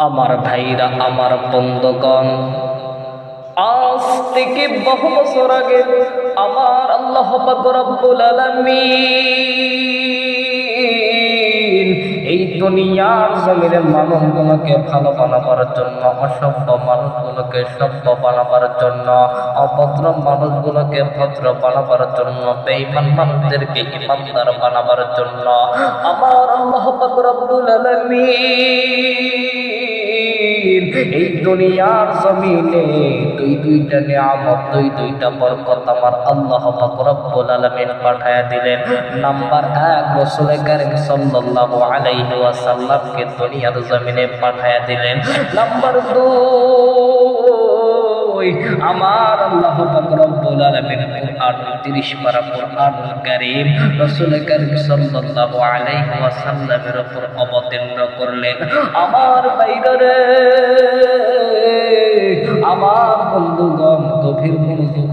আমার ভাইরা, আমার বন্ধুগণ, আজ থেকে বহু বছর আগে আমার আল্লাহ পাক রব্বুল আলামিন এই দুনিয়ার জমিনে মানুষগুলোকে ভালো বানাবার জন্য, অসভ্য মানুষগুলোকে সভ্য বানাবার জন্য, অভদ্র মানুষগুলোকে ভদ্র বানাবার জন্য, বেঈমান মানুষদেরকে ইমানদার বানাবার জন্য আমার আল্লাহ পাক রব্বুল আলামিন এই দুনিয়ার জমিনে দুইটা নিয়ামত, দুইটা বরকত আমার আল্লাহ পাক রব্বুল আলামিন পাঠায়া দিলেন। নাম্বার 1, রাসূল কারীম সাল্লাল্লাহু আলাইহি ওয়াসাল্লামকে দুনিয়ার জমিনে পাঠায়া দিলেন। নাম্বার 2, আমার আল্লাহ পাক রব্বুল আলামিন কুরআন 30 পারা কুরআনুল কারীম রাসূল কারীম সাল্লাল্লাহু আলাইহি ওয়াসাল্লামের উপর অবতীর্ণ করলেন। আমার ভাইরা, আমার বন্ধুগণ, গভীর মনোযোগ